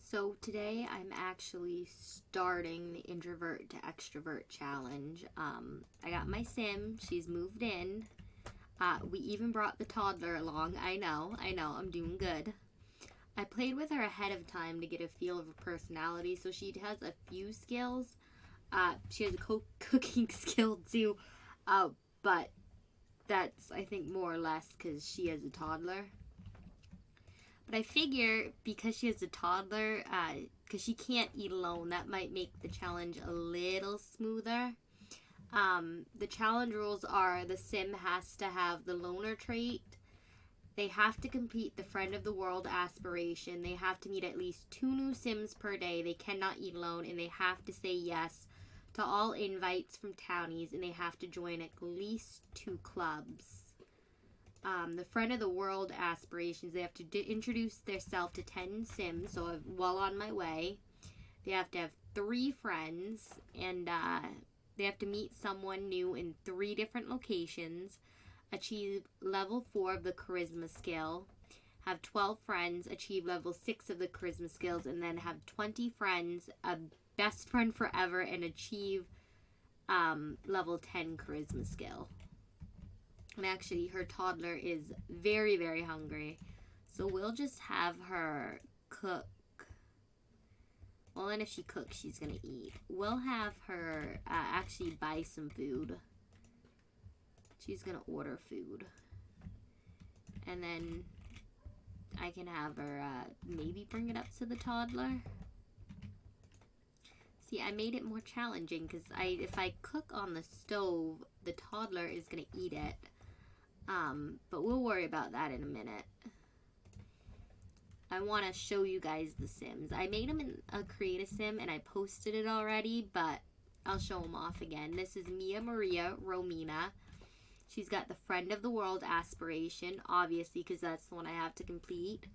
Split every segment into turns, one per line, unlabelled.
So today I'm actually starting the Introvert to Extrovert challenge. I got my sim. She's moved in. We even brought the toddler along. I know, I'm doing good. I played with her ahead of time to get a feel of her personality, so she has a few skills. She has a cooking skill too, but that's, I think, more or less because she is a toddler. But I figure because she is a toddler, because she can't eat alone, that might make the challenge a little smoother. The challenge rules are the sim has to have the loner trait. They have to complete the friend of the world aspiration. They have to meet at least 2 new sims per day. They cannot eat alone, and they have to say yes to all invites from townies, and they have to join at least 2 clubs. The friend of the world aspirations, they have to introduce themselves to 10 sims, so I'm well on my way. They have to have 3 friends, and they have to meet someone new in 3 different locations, achieve level 4 of the charisma skill, have 12 friends, achieve level 6 of the charisma skills, and then have 20 friends, a best friend forever, and achieve level 10 charisma skill. And actually, her toddler is very, very hungry. So we'll just have her cook. Well, and if she cooks, she's going to eat. We'll have her actually buy some food. She's going to order food. And then I can have her maybe bring it up to the toddler. See, I made it more challenging because if I cook on the stove, the toddler is going to eat it. But we'll worry about that in a minute. I want to show you guys the sims. I made them in a create a sim and I posted it already, but I'll show them off again. This is Mia Maria Romina. She's got the friend of the world aspiration, obviously, because that's the one I have to complete.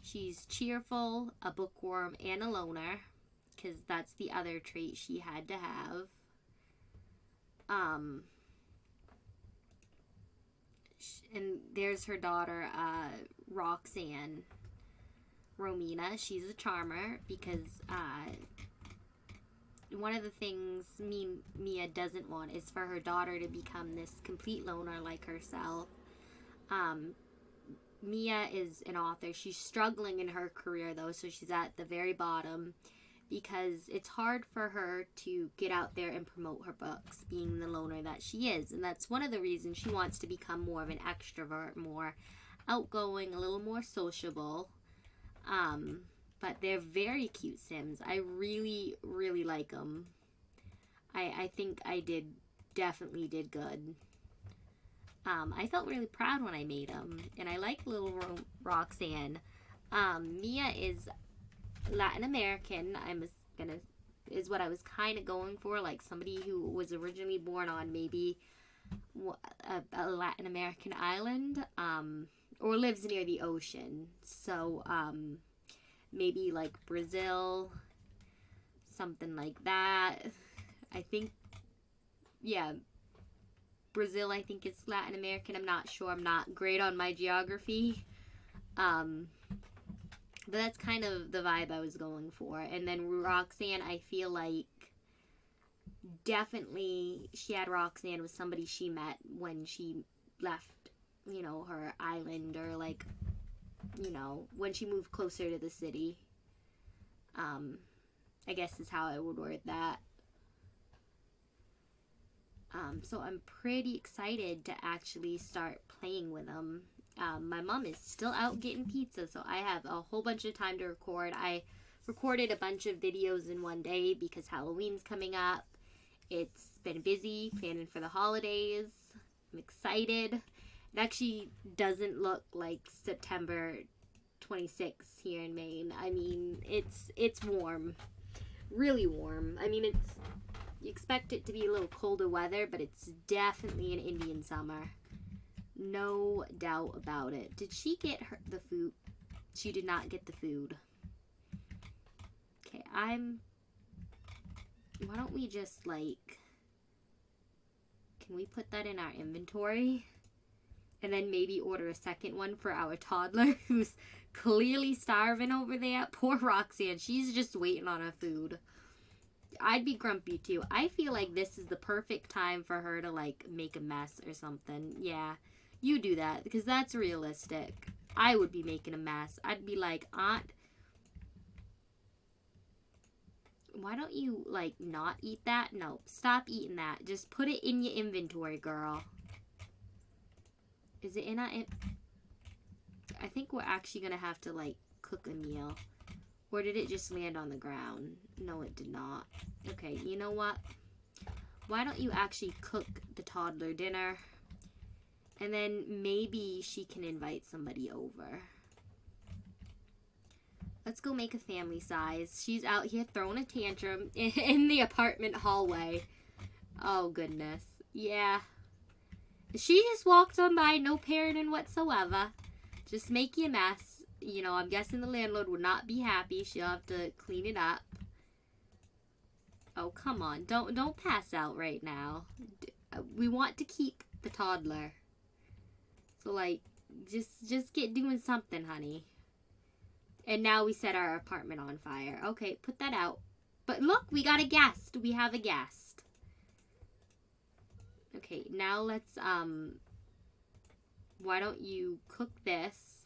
She's cheerful, a bookworm, and a loner, because that's the other trait she had to have. And there's her daughter, Roxanne Romina. She's a charmer because one of the things Mia doesn't want is for her daughter to become this complete loner like herself. Mia is an author. She's struggling in her career, though, so she's at the very bottom because it's hard for her to get out there and promote her books, being the loner that she is. And that's one of the reasons she wants to become more of an extrovert, more outgoing, a little more sociable. But they're very cute sims. I really, really like them. I think I definitely did good. I felt really proud when I made them. And I like little Roxanne. Mia is Latin American. Is what I was kind of going for, like somebody who was originally born on maybe a Latin American island, or lives near the ocean. So maybe like Brazil, something like that. I think, yeah, Brazil I think is Latin American. I'm not sure. I'm not great on my geography. But that's kind of the vibe I was going for. And then Roxanne, I feel like definitely she had Roxanne with somebody she met when she left, her island, or like, when she moved closer to the city. I guess is how I would word that. So I'm pretty excited to actually start playing with them. My mom is still out getting pizza, so I have a whole bunch of time to record. I recorded a bunch of videos in one day because Halloween's coming up. It's been busy planning for the holidays. I'm excited. It actually doesn't look like September 26th here in Maine. I mean, it's warm. Really warm. I mean, you expect it to be a little colder weather, but it's definitely an Indian summer. No doubt about it. Did she get the food? She did not get the food. Okay, why don't we just, can we put that in our inventory? And then maybe order a second one for our toddler who's clearly starving over there. Poor Roxanne. She's just waiting on her food. I'd be grumpy too. I feel like this is the perfect time for her to, like, make a mess or something. Yeah, you do that because that's realistic. I would be making a mess. I'd be like, Aunt, why don't you, like, not eat that? No, stop eating that. Just put it in your inventory, girl. Is it in our... I think we're actually going to have to, like, cook a meal. Or did it just land on the ground? No, it did not. Okay, you know what? Why don't you actually cook the toddler dinner? And then maybe she can invite somebody over. Let's go make a family size. She's out here throwing a tantrum in the apartment hallway. Oh, goodness. Yeah. She just walked on by, no parenting whatsoever. Just make you a mess. You know, I'm guessing the landlord would not be happy. She'll have to clean it up. Oh, come on. Don't pass out right now. We want to keep the toddler. So, like, just get doing something, honey. And now we set our apartment on fire. Okay, put that out. But look, we got a guest. We have a guest. Okay, now let's, why don't you cook this?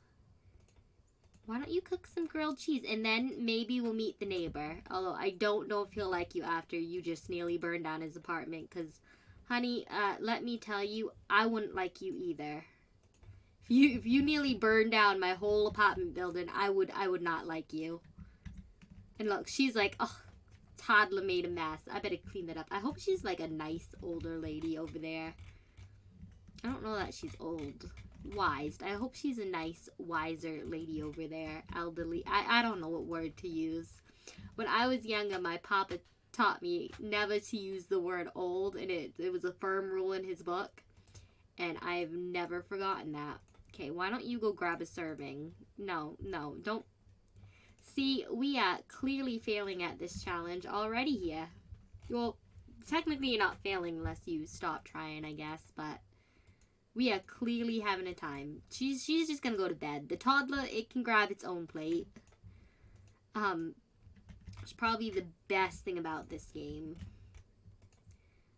Why don't you cook some grilled cheese? And then maybe we'll meet the neighbor. Although I don't know if he'll like you after you just nearly burned down his apartment. Because, honey, let me tell you, I wouldn't like you either. If you nearly burned down my whole apartment building, I would not like you. And look, she's like, oh, toddler made a mess. I better clean that up. I hope she's like a nice older lady over there. I don't know that she's old. Wise. I hope she's a nice, wiser lady over there. Elderly. I don't know what word to use. When I was younger, my papa taught me never to use the word old, and it was a firm rule in his book. And I've never forgotten that. Okay, why don't you go grab a serving? No, don't. See, we are clearly failing at this challenge already here. Well, technically you're not failing unless you stop trying, I guess, but we are clearly having a time. She's just gonna go to bed. The toddler, it can grab its own plate. It's probably the best thing about this game.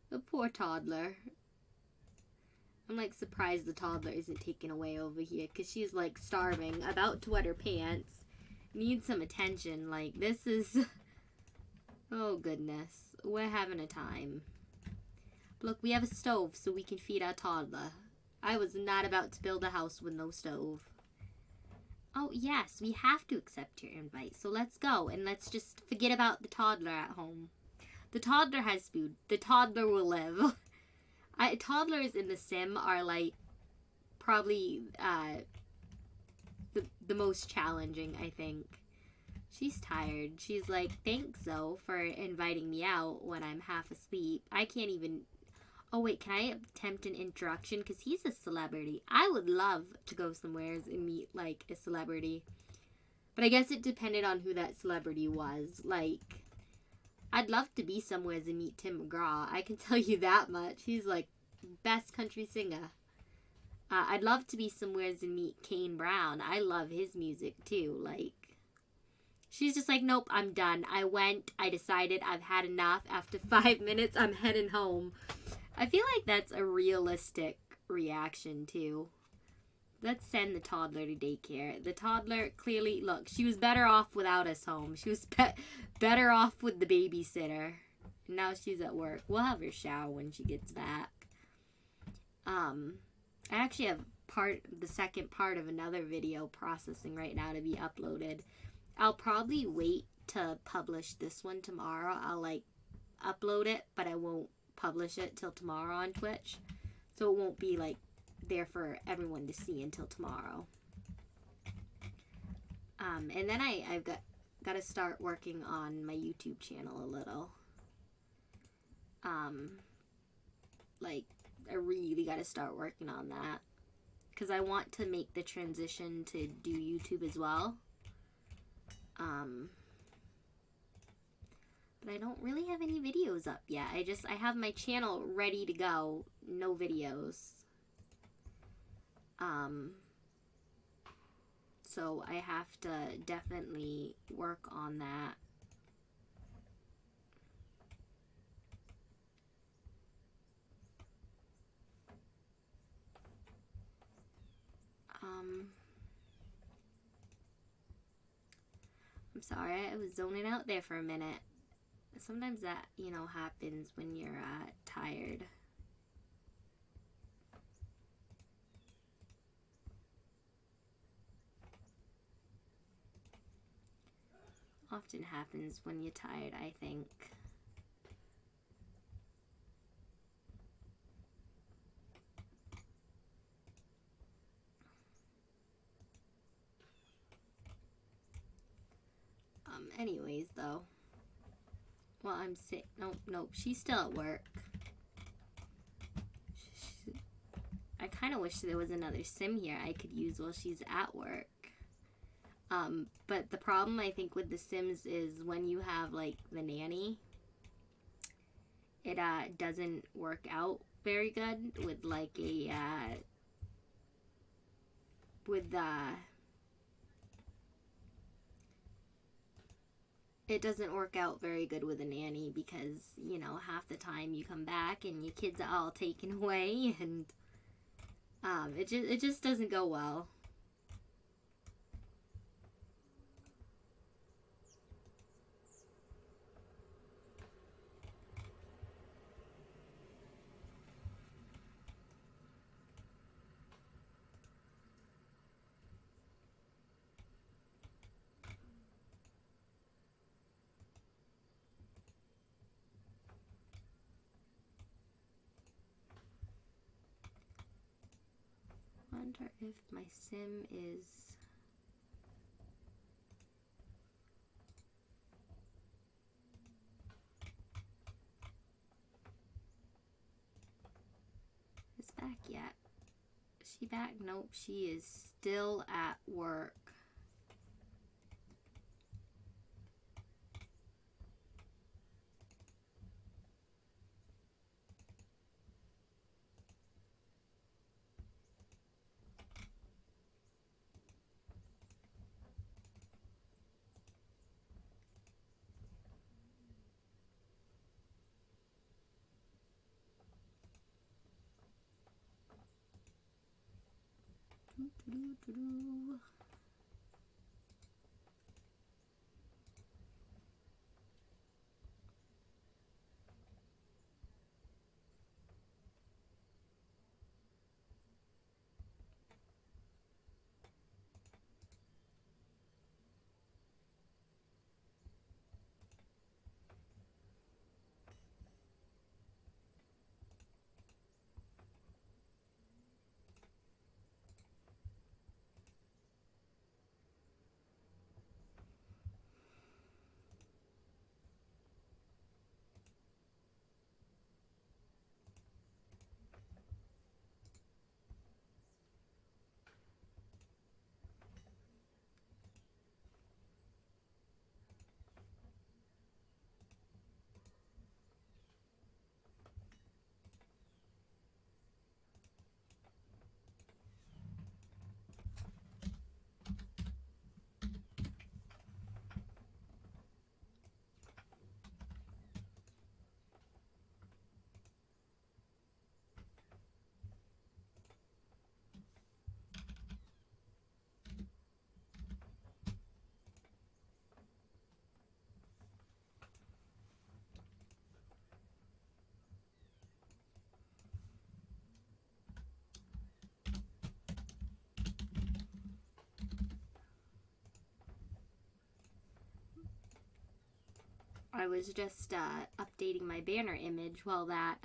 The poor toddler. I'm, like, surprised the toddler isn't taken away over here. Because she's, like, starving. About to wet her pants. Needs some attention. Like, this is... Oh, goodness. We're having a time. Look, we have a stove so we can feed our toddler. I was not about to build a house with no stove. Oh, yes. We have to accept your invite. So let's go. And let's just forget about the toddler at home. The toddler has food. The toddler will live. Toddlers in The Sim are, like, probably the most challenging, I think. She's tired. She's like, thanks, Zoe, for inviting me out when I'm half asleep. I can't even... Oh, wait, can I attempt an introduction? Because he's a celebrity. I would love to go somewhere and meet, like, a celebrity. But I guess it depended on who that celebrity was. Like... I'd love to be somewhere to meet Tim McGraw. I can tell you that much. He's, like, best country singer. I'd love to be somewhere to meet Kane Brown. I love his music, too. Like, she's just like, nope, I'm done. I went. I decided I've had enough. After 5 minutes, I'm heading home. I feel like that's a realistic reaction, too. Let's send the toddler to daycare. The toddler, clearly, look, she was better off without us home. She was better off with the babysitter. And now she's at work. We'll have her shower when she gets back. I actually have the second part of another video processing right now to be uploaded. I'll probably wait to publish this one tomorrow. I'll, like, upload it, but I won't publish it till tomorrow on Twitch. So it won't be, like, there for everyone to see until tomorrow. And then I've got to start working on my YouTube channel a little. Like, I really got to start working on that. Because I want to make the transition to do YouTube as well. But I don't really have any videos up yet. I have my channel ready to go. No videos. So I have to definitely work on that. I'm sorry, I was zoning out there for a minute. Sometimes that, happens when you're tired. Often happens when you're tired, I think. Anyways, though. Well, I'm sick. Nope, she's still at work. I kind of wish there was another sim here I could use while she's at work. But the problem, I think, with the Sims is when you have, like, the nanny, it doesn't work out very good with, like, it doesn't work out very good with a nanny because, half the time you come back and your kids are all taken away, and it just doesn't go well. Wonder if my sim is... back yet. Is she back? Nope, she is still at work. I was just updating my banner image while that,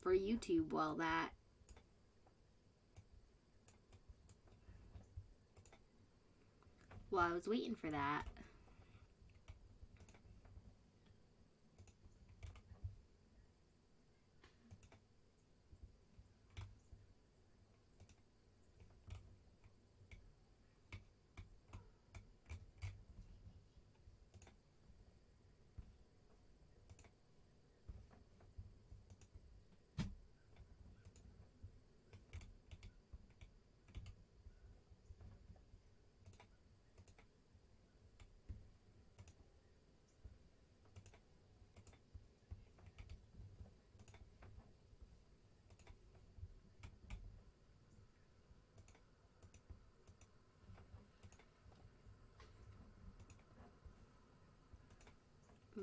for YouTube while I was waiting for that.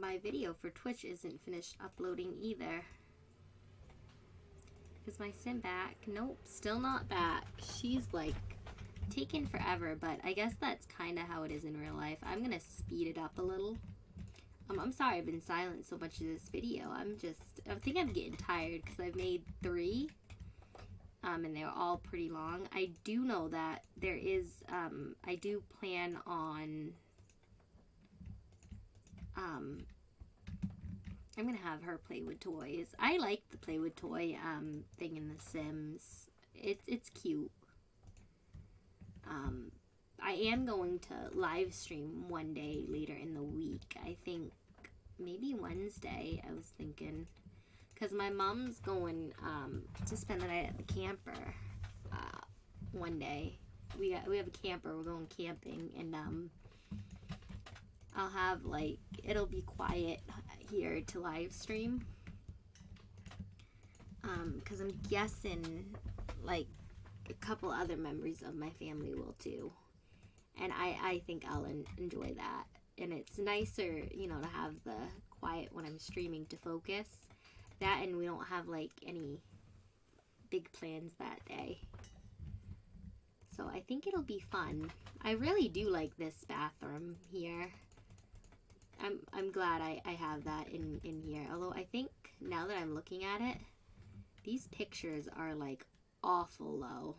my video for Twitch isn't finished uploading either. Is my sim back? Nope, still not back. She's like taking forever, but I guess that's kind of how it is in real life. I'm gonna speed it up a little. I'm sorry I've been silent so much of this video. I think I'm getting tired because I've made 3. And they're all pretty long. I do know that there is, I do plan on, I'm gonna have her play with toys. I like the play with toy, thing in The Sims. It's cute. I am going to live stream one day later in the week. I think maybe Wednesday, I was thinking. Because my mom's going to spend the night at the camper one day. We have a camper. We're going camping. And I'll have, like, it'll be quiet here to live stream. Because I'm guessing, like, a couple other members of my family will too. And I think I'll enjoy that. And it's nicer, you know, to have the quiet when I'm streaming to focus. That, and we don't have, like, any big plans that day. So I think it'll be fun. I really do like this bathroom here. I'm glad I have that in here. Although I think now that I'm looking at it, these pictures are, like, awful low.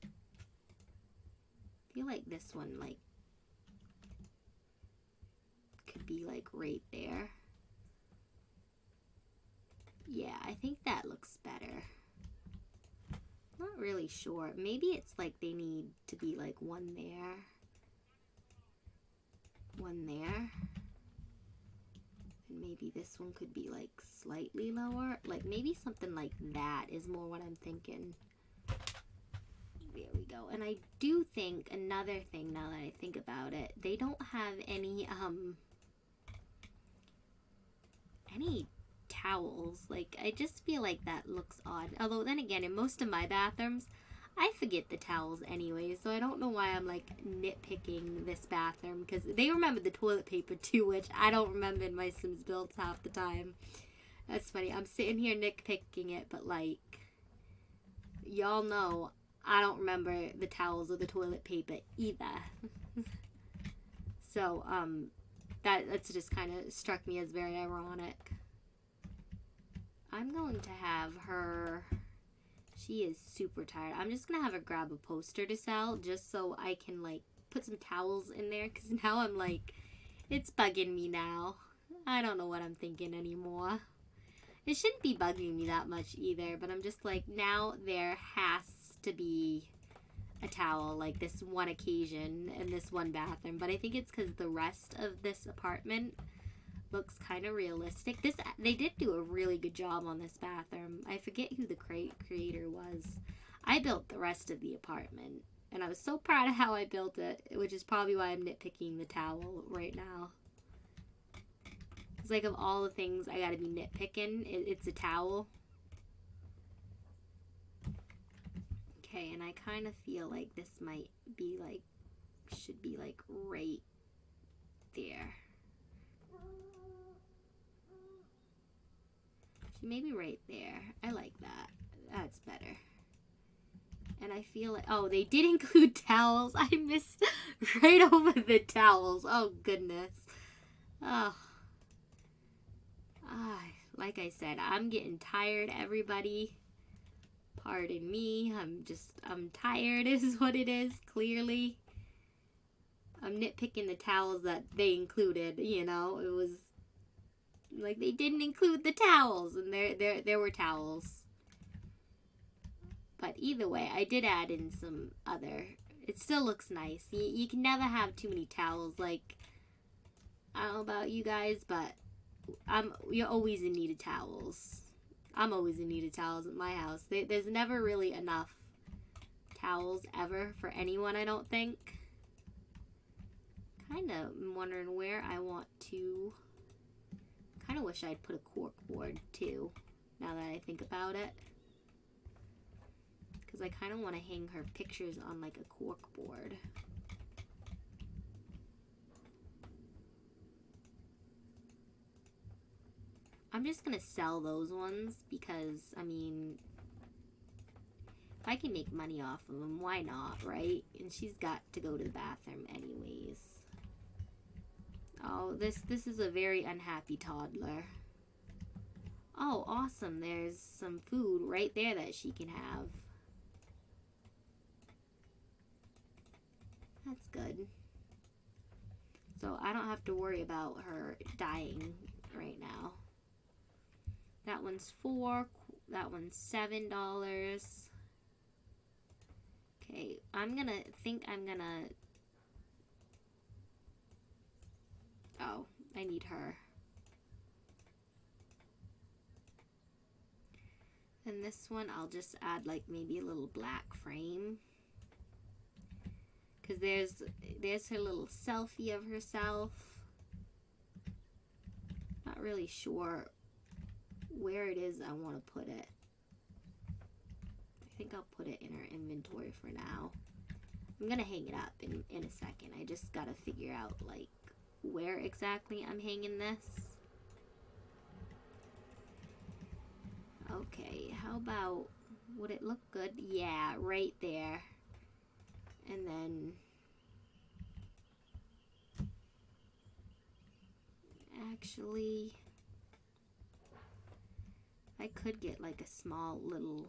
I feel like this one, like, could be, like, right there. Yeah, I think that looks better. Not really sure. Maybe it's like they need to be like one there. One there. And maybe this one could be like slightly lower. Like maybe something like that is more what I'm thinking. There we go. And I do think another thing now that I think about it, they don't have any towels. Like, I just feel like that looks odd. Although, then again, in most of my bathrooms, I forget the towels anyway, so I don't know why I'm, like, nitpicking this bathroom, because they remember the toilet paper, too, which I don't remember in my Sims builds half the time. That's funny. I'm sitting here nitpicking it, but, like, y'all know I don't remember the towels or the toilet paper either. So, that's just kind of struck me as very ironic. I'm going to have her, she is super tired. I'm just going to have her grab a poster to sell just so I can, like, put some towels in there. Because now I'm like, it's bugging me now. I don't know what I'm thinking anymore. It shouldn't be bugging me that much either. But I'm just like, now there has to be a towel, like this one occasion in this one bathroom. But I think it's because the rest of this apartment looks kind of realistic. They did do a really good job on this bathroom. I forget who the creator was. I built the rest of the apartment, and I was so proud of how I built it, which is probably why I'm nitpicking the towel right now. It's like, of all the things I gotta be nitpicking, it's a towel. Okay, and I kind of feel like this might be like, should be like right there. Maybe right there. I like that. That's better. And I feel like, oh, they did include towels. I missed right over the towels. Oh, goodness. Oh. Like I said, I'm getting tired, everybody. Pardon me. I'm tired is what it is, clearly. I'm nitpicking the towels that they included, you know. It was like they didn't include the towels, and there were towels. But either way, I did add in some other. It still looks nice. You can never have too many towels. Like, I don't know about you guys, but you're always in need of towels. I'm always in need of towels at my house. There's never really enough towels ever for anyone, I don't think. Kind of wondering where I want to. Kind of wish I'd put a cork board too, now that I think about it. Because I kind of want to hang her pictures on like a cork board. I'm just gonna sell those ones because, I mean, if I can make money off of them, why not, right? And she's got to go to the bathroom anyways. Oh, this is a very unhappy toddler. Oh, awesome. There's some food right there that she can have. That's good. So I don't have to worry about her dying right now. That one's $4. That one's $7. Okay, I'm gonna. Oh, I need her. And this one, I'll just add like maybe a little black frame. Because there's her little selfie of herself. Not really sure where it is I want to put it. I think I'll put it in her inventory for now. I'm going to hang it up in a second. I just got to figure out like where exactly I'm hanging this. Okay, how about, would it look good? Yeah, right there. And then actually I could get like a small little,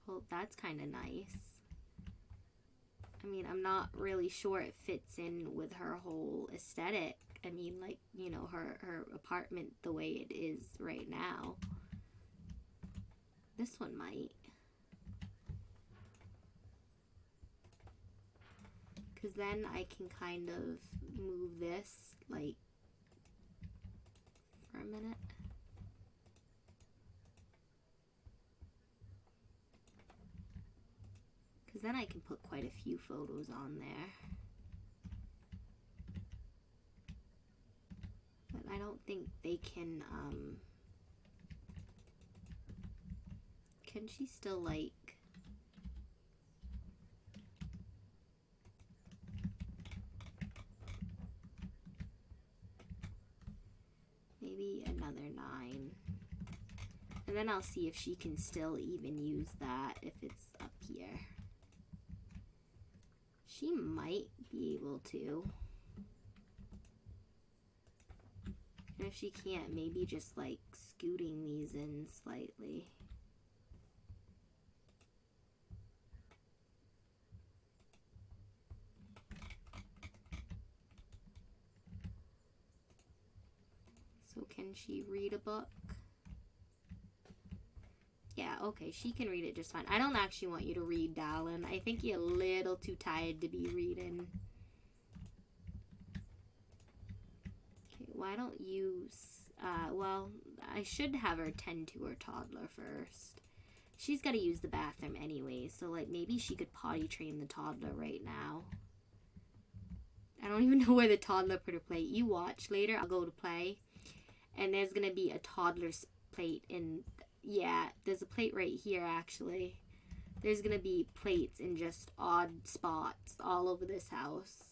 oh, that's kind of nice. I mean, I'm not really sure it fits in with her whole aesthetic. I mean, like, you know, her apartment the way it is right now. This one might. Because then I can kind of move this, like, for a minute. Because then I can put quite a few photos on there. But I don't think they can she still, like, maybe another 9. And then I'll see if she can still even use that if it's up here. She might be able to. And if she can't, maybe just like scooting these in slightly. So can she read a book? Yeah, okay, she can read it just fine. I don't actually want you to read, darling. I think you're a little too tired to be reading. Okay, why don't you... well, I should have her tend to her toddler first. She's got to use the bathroom anyway, so, like, maybe she could potty train the toddler right now. I don't even know where the toddler put her plate. You watch. Later, I'll go to play. And there's going to be a toddler's plate in... Yeah, there's a plate right here, actually. There's going to be plates in just odd spots all over this house.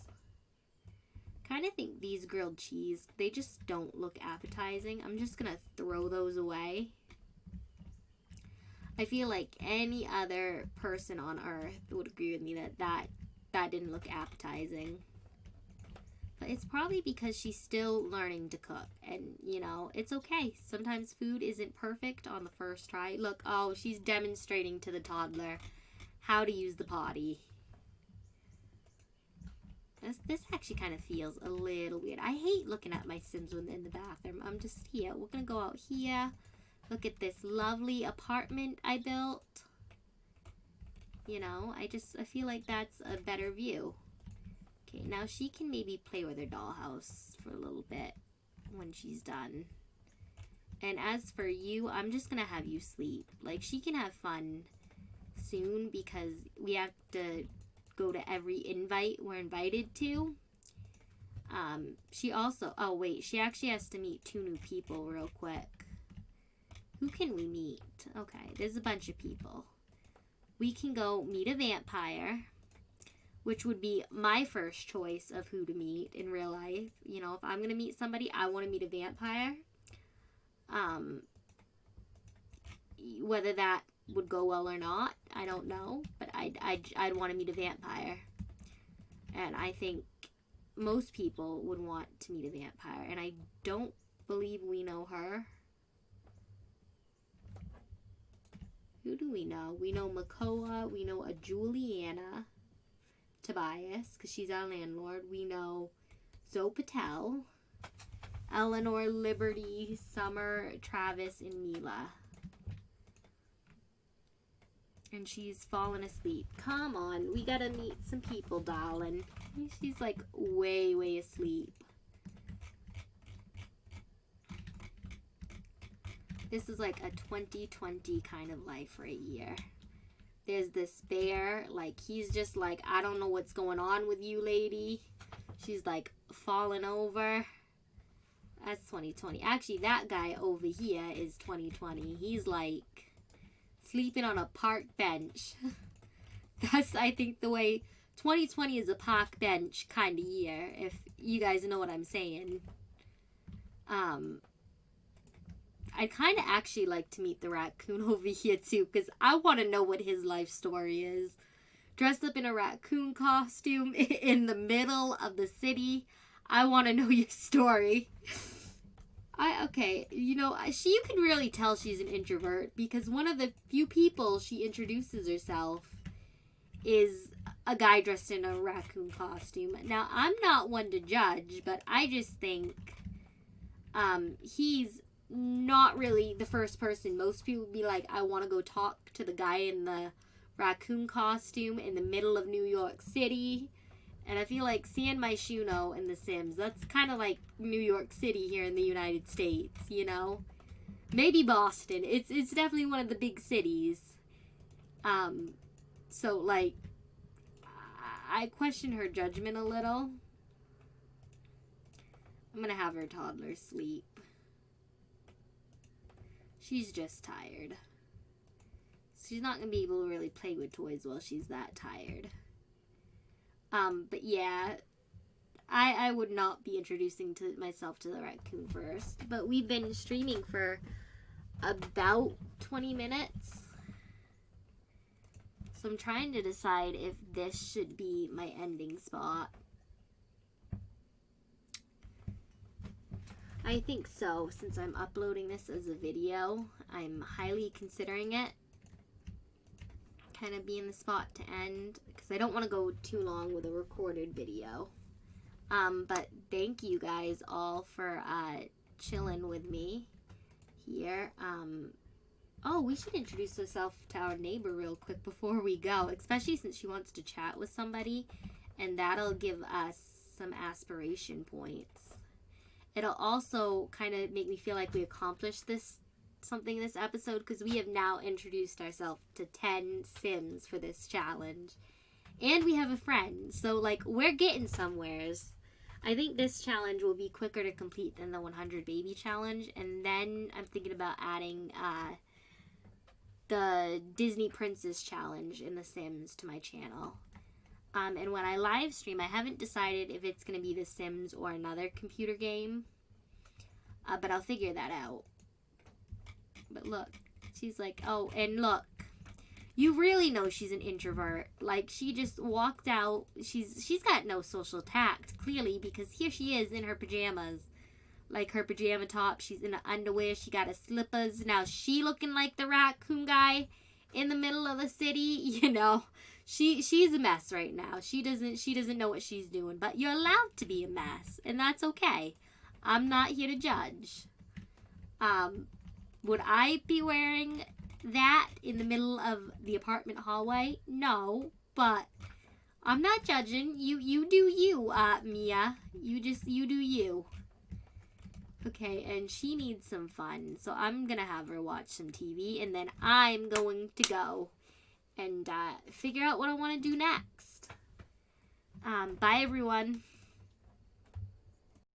Kind of think these grilled cheese, they just don't look appetizing. I'm just going to throw those away. I feel like any other person on earth would agree with me that didn't look appetizing. But it's probably because she's still learning to cook. And, you know, it's okay. Sometimes food isn't perfect on the first try. Look, oh, she's demonstrating to the toddler how to use the potty. This actually kind of feels a little weird. I hate looking at my Sims when they're in the bathroom. I'm just here. We're going to go out here. Look at this lovely apartment I built. You know, I feel like that's a better view. Okay, now she can maybe play with her dollhouse for a little bit when she's done. And as for you, I'm just going to have you sleep. Like, she can have fun soon because we have to go to every invite we're invited to. She also, oh wait, she actually has to meet 2 new people real quick. Who can we meet? Okay, there's a bunch of people. We can go meet a vampire, which would be my first choice of who to meet in real life. You know, if I'm going to meet somebody, I want to meet a vampire. Whether that would go well or not, I don't know. But I'd want to meet a vampire. And I think most people would want to meet a vampire. And I don't believe we know her. Who do we know? We know Makoa. We know a Juliana Tobias, because she's our landlord. We know Zoe Patel, Eleanor, Liberty, Summer, Travis, and Mila. And she's fallen asleep. Come on, we gotta meet some people, darling. She's like way, way asleep. This is like a 2020 kind of life right here. There's this bear, like, he's just like, I don't know what's going on with you, lady. She's like falling over. That's 2020. Actually, that guy over here is 2020. He's like sleeping on a park bench. That's, I think, the way 2020 is a park bench kind of year, if you guys know what I'm saying. I'd kind of actually like to meet the raccoon over here too, because I want to know what his life story is. Dressed up in a raccoon costume in the middle of the city. I want to know your story. Okay, you know, you can really tell she's an introvert, because one of the few people she introduces herself is a guy dressed in a raccoon costume. Now, I'm not one to judge, but I just think he's not really the first person. Most people would be like, I want to go talk to the guy in the raccoon costume in the middle of New York City. And I feel like San Myshuno in The Sims, that's kind of like New York City here in the United States, you know? Maybe Boston. It's definitely one of the big cities. So, like, I question her judgment a little. I'm gonna have her toddler sleep. She's just tired. She's not going to be able to really play with toys while she's that tired. But yeah, I would not be introducing myself to the raccoon first. But we've been streaming for about 20 minutes. So I'm trying to decide if this should be my ending spot. I think so, since I'm uploading this as a video. I'm highly considering it. Kind of being the spot to end, because I don't want to go too long with a recorded video. But thank you guys all for chilling with me here. Oh, we should introduce ourselves to our neighbor real quick before we go, especially since she wants to chat with somebody, and that'll give us some aspiration points. It'll also kind of make me feel like we accomplished something this episode, because we have now introduced ourselves to 10 Sims for this challenge. And we have a friend. So, like, we're getting somewheres. I think this challenge will be quicker to complete than the 100 baby challenge. And then I'm thinking about adding the Disney Princess challenge in The Sims to my channel. And when I live stream, I haven't decided if it's going to be The Sims or another computer game. But I'll figure that out. But look, she's like, oh, and look. You really know she's an introvert. Like, she just walked out. She's got no social tact, clearly, because here she is in her pajamas. Like, her pajama top. She's in her underwear. She got her slippers. Now, she looking like the raccoon guy in the middle of the city, you know. She's a mess right now. She doesn't know what she's doing. But you're allowed to be a mess, and that's okay. I'm not here to judge. Would I be wearing that in the middle of the apartment hallway? No, but I'm not judging. You do you, Mia. You do you. Okay, and she needs some fun, so I'm gonna have her watch some TV, and then I'm going to go and figure out what I want to do next. Bye, everyone.